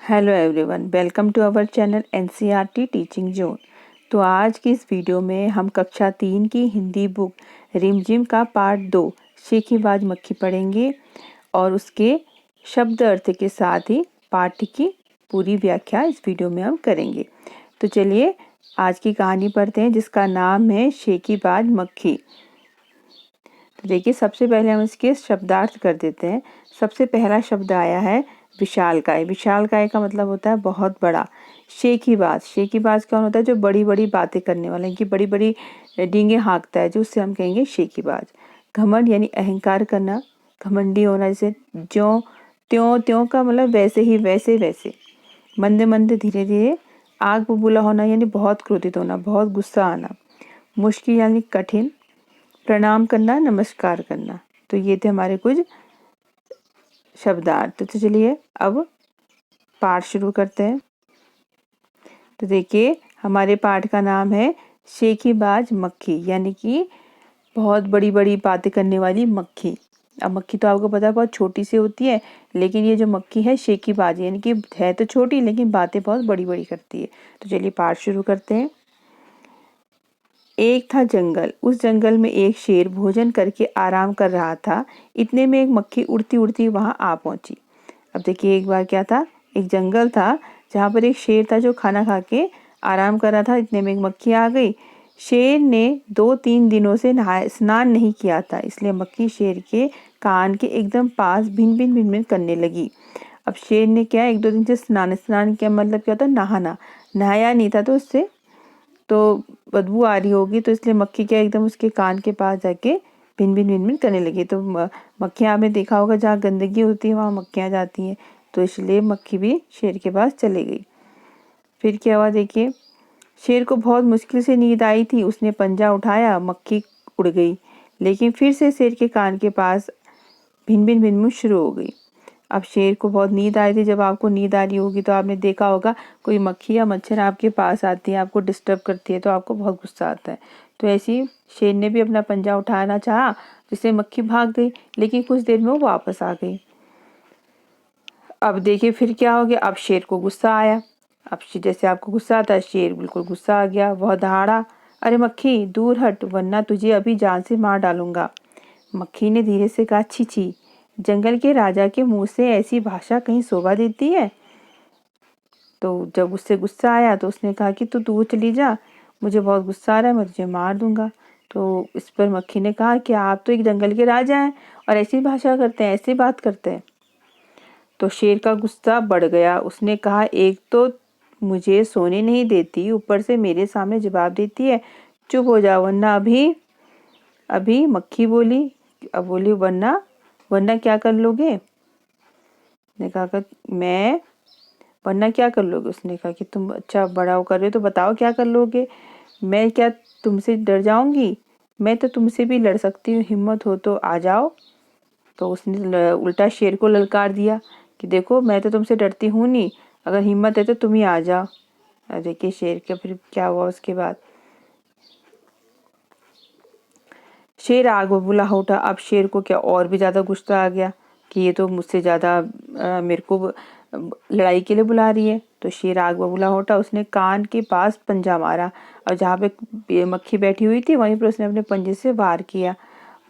Hello everyone, welcome to our channel NCERT teaching zone. तो आज की इस वीडियो में हम कक्षा 3 की हिंदी बुक रिमझिम का पार्ट 2 शेखीबाज मक्खी पढ़ेंगे और उसके शब्द अर्थ के साथ ही पाठ की पूरी व्याख्या इस वीडियो में हम करेंगे। तो चलिए आज की कहानी पढ़ते हैं जिसका नाम है शेखीबाज मक्खी। तो देखिए, सबसे पहले हम इसके शब्दार्थ कर देते हैं। सबसे पहला शब्द आया है विशालकाय। विशालकाय का मतलब होता है बहुत बड़ा। शेखीबाज, शेखीबाज कौन होता है? जो बड़ी बड़ी बातें करने वाला, इनकी बड़ी बड़ी डींगे हाँकता है, जो उससे हम कहेंगे शेखीबाज। घमंड यानी अहंकार करना, घमंडी होना, जैसे ज्यों त्यों, त्यों का मतलब वैसे ही, वैसे वैसे। मंद मंद, धीरे धीरे। आग बबूला होना यानी बहुत क्रोधित होना, बहुत गुस्सा आना। मुश्किल यानी कठिन। प्रणाम करना, नमस्कार करना। तो ये थे हमारे कुछ शब्दार्थ। तो चलिए अब पाठ शुरू करते हैं। तो देखिए, हमारे पाठ का नाम है शेखीबाज मक्खी, यानी कि बहुत बड़ी बड़ी बातें करने वाली मक्खी। अब मक्खी तो आपको पता है बहुत छोटी सी होती है, लेकिन ये जो मक्खी है शेखीबाज यानी कि है तो छोटी लेकिन बातें बहुत बड़ी बड़ी करती है। तो चलिए पाठ शुरू करते हैं। एक था जंगल, उस जंगल में एक शेर भोजन करके आराम कर रहा था। इतने में एक मक्खी उड़ती उड़ती वहां आ पहुंची। अब देखिए, एक बार क्या था, एक जंगल था जहाँ पर एक शेर था जो खाना खा के आराम कर रहा था। इतने में एक मक्खी आ गई। शेर ने 2-3 दिनों से स्नान नहीं किया था, इसलिए मक्खी शेर के कान के एकदम पास भिन भिन भिन भिन करने लगी। अब शेर ने क्या, 1-2 दिन से स्नान किया, मतलब क्या होता है, नहाना। नहाया नहीं था तो उससे तो बदबू आ रही होगी, तो इसलिए मक्खी क्या एकदम उसके कान के पास जाके भिन भिन भिन भिन करने लगी। तो मक्खियाँ आपने देखा होगा जहाँ गंदगी होती है वहाँ मक्खियाँ जाती हैं, तो इसलिए मक्खी भी शेर के पास चली गई। फिर क्या हुआ देखिए, शेर को बहुत मुश्किल से नींद आई थी। उसने पंजा उठाया, मक्खी उड़ गई, लेकिन फिर से शेर के कान के पास भिन भिन भिन भिन शुरू हो गई। अब शेर को बहुत नींद आई थी। जब आपको नींद आ रही होगी तो आपने देखा होगा कोई मक्खी या मच्छर आपके पास आती है, आपको डिस्टर्ब करती है, तो आपको बहुत गुस्सा आता है। तो ऐसे ही शेर ने भी अपना पंजा उठाना चाहा, जिससे मक्खी भाग गई, लेकिन कुछ देर में वो वापस आ गई। अब देखिए फिर क्या हो गया, अब शेर को गुस्सा आया। अब जैसे आपको गुस्सा आता है, शेर बिल्कुल गुस्सा आ गया। वह दहाड़ा, अरे मक्खी दूर हट, वरना तुझे अभी जान से मार डालूंगा। मक्खी ने धीरे से कहा, छी छी, जंगल के राजा के मुंह से ऐसी भाषा कहीं शोभा देती है। तो जब उससे गुस्सा आया तो उसने कहा कि तू दूर चली जा, मुझे बहुत गुस्सा आ रहा है, मैं तुझे मार दूंगा। तो इस पर मक्खी ने कहा कि आप तो एक जंगल के राजा हैं और ऐसी भाषा करते हैं, ऐसी बात करते हैं। तो शेर का गुस्सा बढ़ गया। उसने कहा, एक तो मुझे सोने नहीं देती, ऊपर से मेरे सामने जवाब देती है। चुप हो जाओ वरना अभी अभी मक्खी बोली। अब बोली, वरना वरना क्या कर लोगे? ने कहा कि मैं, वरना क्या कर लोगे? उसने कहा कि तुम अच्छा बड़ा हो कर रहे हो तो बताओ क्या कर लोगे। मैं क्या तुमसे डर जाऊंगी? मैं तो तुमसे भी लड़ सकती हूँ, हिम्मत हो तो आ जाओ। तो उसने उल्टा शेर को ललकार दिया कि देखो, मैं तो तुमसे डरती हूँ नहीं, अगर हिम्मत है तो तुम ही आ जाओ। देखिए शेर का फिर क्या हुआ उसके बाद। शेर आग बबूला हो उठा। अब शेर को क्या और भी ज़्यादा गुस्सा आ गया कि ये तो मुझसे ज़्यादा मेरे को लड़ाई के लिए बुला रही है। तो शेर आग बबूला हो उठा। उसने कान के पास पंजा मारा और जहाँ पे मक्खी बैठी हुई थी वहीं पर उसने अपने पंजे से वार किया।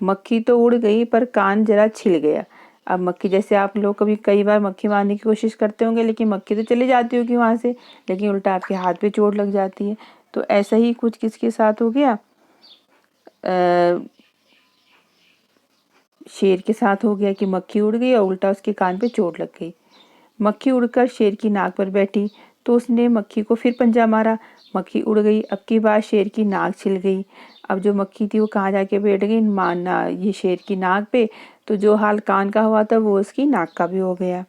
मक्खी तो उड़ गई पर कान जरा छिल गया। अब मक्खी, जैसे आप लोग कभी कई बार मक्खी मारने की कोशिश करते होंगे, लेकिन मक्खी तो चली जाती होगी वहाँ से, लेकिन उल्टा आपके हाथ पे चोट लग जाती है। तो ऐसा ही कुछ किसके साथ हो गया, शेर के साथ हो गया कि मक्खी उड़ गई और उल्टा उसके कान पे चोट लग गई। मक्खी उड़कर शेर की नाक पर बैठी तो उसने मक्खी को फिर पंजा मारा। मक्खी उड़ गई। अब की बार शेर की नाक छिल गई। अब जो मक्खी थी वो कहाँ जाके बैठ गई, मानना ये शेर की नाक पे। तो जो हाल कान का हुआ था वो उसकी नाक का भी हो गया।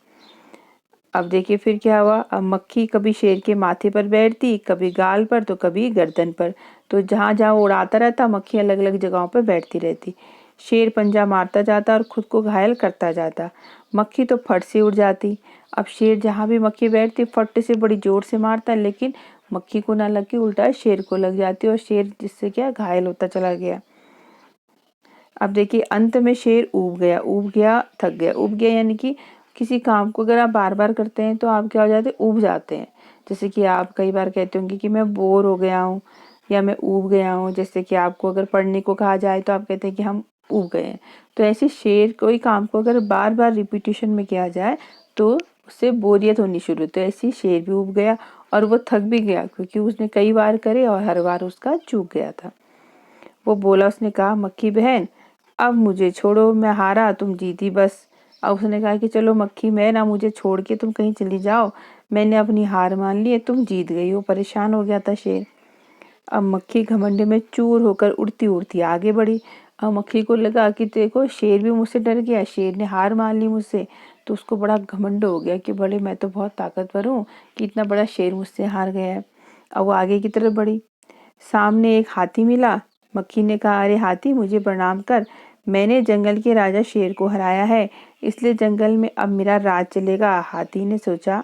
अब देखिए फिर क्या हुआ। अब मक्खी कभी शेर के माथे पर बैठती, कभी गाल पर, तो कभी गर्दन पर। तो जहाँ जहाँ उड़ाता रहता, मक्खी अलग अलग जगहों पर बैठती रहती। शेर पंजा मारता जाता और खुद को घायल करता जाता। मक्खी तो फट से उड़ जाती। अब शेर जहाँ भी मक्खी बैठती फट से बड़ी जोर से मारता, लेकिन मक्खी को ना लग के उल्टा शेर को लग जाती और शेर जिससे क्या घायल होता चला गया। अब देखिए अंत में शेर ऊब गया, थक गया। ऊब गया यानी कि किसी काम को अगर आप बार बार करते हैं तो आप क्या हो जाते हैं, ऊब जाते हैं। जैसे कि आप कई बार कहते होंगे कि मैं बोर हो गया हूँ या मैं ऊब गया हूँ। जैसे कि आपको अगर पढ़ने को कहा जाए तो आप कहते हैं कि हम ऊब गए हैं। तो ऐसे शेर कोई काम को अगर बार बार रिपीटिशन में किया जाए तो उससे बोरियत होनी शुरू। तो ऐसे ही शेर भी ऊब गया और वो थक भी गया, क्योंकि उसने कई बार करे और हर बार उसका चूक गया था। वो बोला, उसने कहा, मक्खी बहन अब मुझे छोड़ो, मैं हारा तुम जीती बस। अब उसने कहा कि चलो मक्खी मैं ना, मुझे छोड़ के तुम कहीं चली जाओ, मैंने अपनी हार मान ली है, तुम जीत गई हो। परेशान हो गया था शेर। अब मक्खी घमंड में चूर होकर उड़ती उड़ती आगे बढ़ी। अब मक्खी को लगा कि देखो शेर भी मुझसे डर गया, शेर ने हार मान ली मुझसे। तो उसको बड़ा घमंड हो गया कि बड़े मैं तो बहुत ताकतवर हूँ कि इतना बड़ा शेर मुझसे हार गया है। अब वो आगे की तरफ बढ़ी। सामने एक हाथी मिला। मक्खी ने कहा, अरे हाथी मुझे प्रणाम कर, मैंने जंगल के राजा शेर को हराया है, इसलिए जंगल में अब मेरा राज चलेगा। हाथी ने सोचा।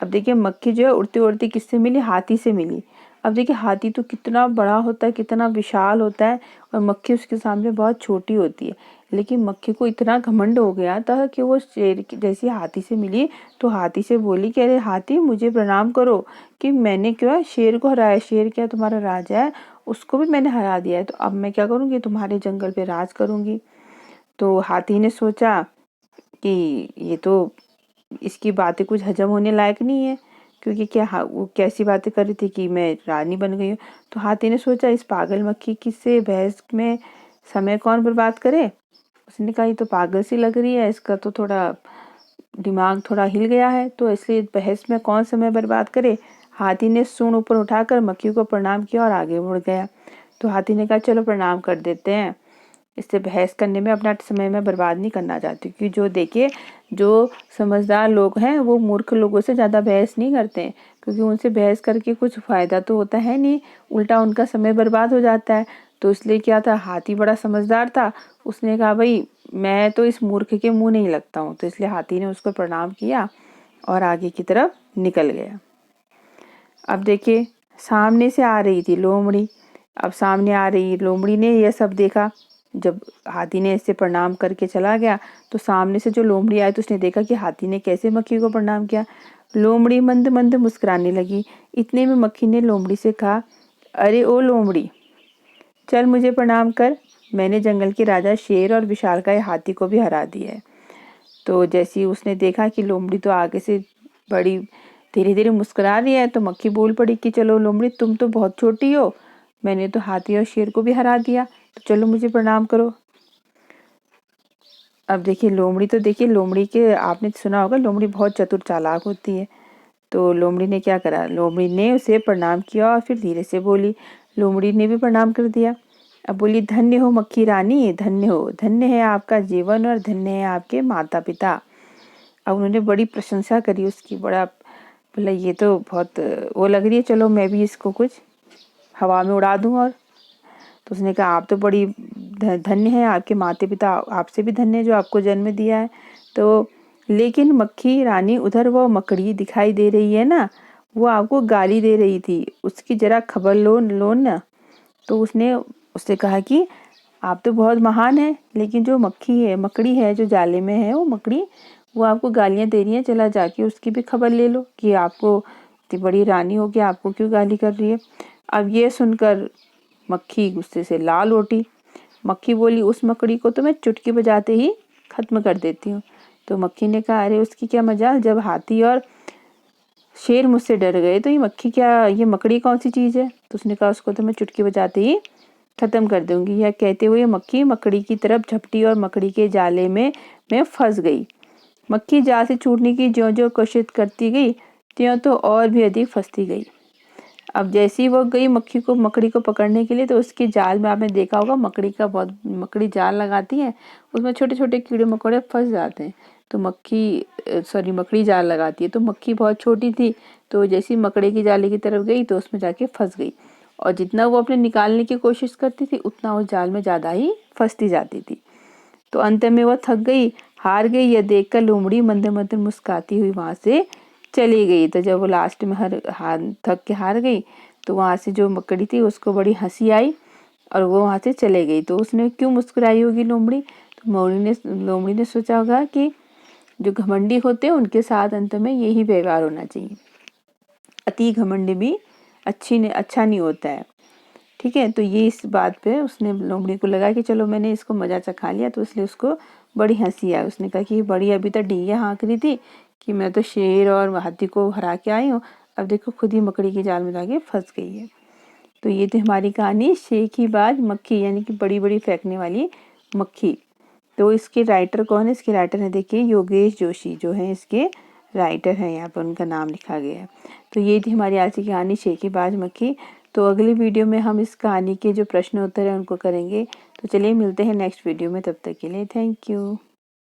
अब देखिए मक्खी जो है उड़ती उड़ती किससे मिली, हाथी से मिली। अब देखिए हाथी तो कितना बड़ा होता है, कितना विशाल होता है, और मक्खी उसके सामने बहुत छोटी होती है। लेकिन मक्खी को इतना घमंड हो गया था कि वो शेर की जैसी हाथी से मिली तो हाथी से बोली कि अरे हाथी मुझे प्रणाम करो कि मैंने क्या शेर को हराया, शेर क्या तुम्हारा राजा है, उसको भी मैंने हरा दिया है। तो अब मैं क्या करूँगी, तुम्हारे जंगल पे राज करूँगी। तो हाथी ने सोचा कि ये तो इसकी बातें कुछ हजम होने लायक नहीं है, क्योंकि वो कैसी बातें कर रही थी कि मैं रानी बन गई हूँ। तो हाथी ने सोचा, इस पागल मक्खी की से बहस में समय कौन बर्बाद करे। उसने कहा ये तो पागल सी लग रही है, इसका तो थोड़ा दिमाग थोड़ा हिल गया है, तो इसलिए बहस में कौन समय बर्बाद करे। हाथी ने सूंड ऊपर उठाकर मक्खी को प्रणाम किया और आगे बढ़ गया। तो हाथी ने कहा चलो प्रणाम कर देते हैं, इससे बहस करने में अपना समय मैं बर्बाद नहीं करना चाहती। क्योंकि जो देखिए जो समझदार लोग हैं वो मूर्ख लोगों से ज़्यादा बहस नहीं करते हैं, क्योंकि उनसे बहस करके कुछ फ़ायदा तो होता है नहीं, उल्टा उनका समय बर्बाद हो जाता है। तो इसलिए क्या था, हाथी बड़ा समझदार था, उसने कहा भाई मैं तो इस मूर्ख के मुँह नहीं लगता हूँ। तो इसलिए हाथी ने उसको प्रणाम किया और आगे की तरफ निकल गया। अब देखिए सामने से आ रही थी लोमड़ी। अब सामने आ रही लोमड़ी ने यह सब देखा। जब हाथी ने इससे प्रणाम करके चला गया तो सामने से जो लोमड़ी आई तो उसने देखा कि हाथी ने कैसे मक्खी को प्रणाम किया। लोमड़ी मंद मंद मुस्कुराने लगी। इतने में मक्खी ने लोमड़ी से कहा, अरे ओ लोमड़ी, चल मुझे प्रणाम कर, मैंने जंगल के राजा शेर और विशालकाय हाथी को भी हरा दिया है। तो जैसे ही उसने देखा कि लोमड़ी तो आगे से बड़ी धीरे धीरे मुस्कुरा रही है, तो मक्खी बोल पड़ी कि चलो लोमड़ी तुम तो बहुत छोटी हो, मैंने तो हाथी और शेर को भी हरा दिया, तो चलो मुझे प्रणाम करो। अब देखिए लोमड़ी तो देखिए लोमड़ी के आपने सुना होगा लोमड़ी बहुत चतुर चालाक होती है। तो लोमड़ी ने क्या करा, लोमड़ी ने उसे प्रणाम किया और फिर धीरे से बोली। लोमड़ी ने भी प्रणाम कर दिया। अब बोली, धन्य हो मक्खी रानी, धन्य हो, धन्य है आपका जीवन और धन्य है आपके माता पिता। अब उन्होंने बड़ी प्रशंसा करी उसकी, बड़ा बोला ये तो बहुत वो लग रही है, चलो मैं भी इसको कुछ हवा में उड़ा दूं। और तो उसने कहा आप तो बड़ी धन्य है, आपके माता पिता आपसे भी धन्य है जो आपको जन्म दिया है। तो लेकिन मक्खी रानी उधर वो मकड़ी दिखाई दे रही है ना, वो आपको गाली दे रही थी, उसकी जरा खबर लो ना। तो उसने उससे कहा कि आप तो बहुत महान है, लेकिन जो मकड़ी है जो जाले में है, वो मकड़ी वो आपको गालियां दे रही है, चला जाके उसकी भी खबर ले लो कि आपको इतनी बड़ी रानी हो के आपको क्यों गाली कर रही है। अब ये सुनकर मक्खी गुस्से से लाल होती। मक्खी बोली, उस मकड़ी को तो मैं चुटकी बजाते ही खत्म कर देती हूँ। तो मक्खी ने कहा, अरे उसकी क्या मजाल, जब हाथी और शेर मुझसे डर गए तो ये मकड़ी कौन सी चीज़ है। तो उसने कहा उसको तो मैं चुटकी बजाते ही खत्म कर दूंगी। यह कहते हुए मक्खी मकड़ी की तरफ झपटी और मकड़ी के जाले में मैं फंस गई। मक्खी जाल से छूटने की ज्यों ज्यों कोशिश करती गई, त्यों तो और भी अधिक फंसती गई। अब जैसे ही वो गई मकड़ी को पकड़ने के लिए, तो उसके जाल में आपने देखा होगा मकड़ी जाल लगाती है, उसमें छोटे छोटे कीड़े मकोड़े फंस जाते हैं। तो मकड़ी जाल लगाती है, तो मक्खी बहुत छोटी थी, तो जैसे ही मकड़ी की जाले की तरफ गई तो उसमें जाके फंस गई। और जितना वो अपने निकालने की कोशिश करती थी उतना उस जाल में ज़्यादा ही फंसती जाती थी। तो अंत में वो थक गई, हार गई। यह देखकर लोमड़ी मंद मंद मुस्कुराती हुई वहां से चली गई। तो जब वो लास्ट में थक के हार गई, तो वहां से जो मकड़ी थी उसको बड़ी हंसी आई और वो वहां से चले गई। तो उसने क्यों मुस्कुराई होगी लोमड़ी, तो लोमड़ी ने सोचा होगा कि जो घमंडी होते हैं उनके साथ अंत में यही व्यवहार होना चाहिए। अति घमंड भी अच्छा नहीं होता है। ठीक है, तो ये इस बात पे उसने लोमड़ी को लगा कि चलो मैंने इसको मजा चखा लिया, तो इसलिए उसको बड़ी हंसी आई। उसने कहा कि बड़ी अभी तक डींगे हाँक रही थी कि मैं तो शेर और हाथी को हरा के आई हूँ, अब देखो खुद ही मकड़ी की जाल में जाके फंस गई है। तो ये थी हमारी कहानी शेखीबाज मक्खी, यानी कि बड़ी बड़ी फेंकने वाली मक्खी। तो इसके राइटर कौन है? इसके राइटर है देखिए योगेश जोशी, जो है इसके राइटर हैं, यहाँ पर उनका नाम लिखा गया है। तो ये थी हमारी आज की कहानी शेखीबाज मक्खी। तो अगली वीडियो में हम इस कहानी के जो प्रश्न उत्तर हैं उनको करेंगे। तो चलिए मिलते हैं नेक्स्ट वीडियो में, तब तक के लिए थैंक यू।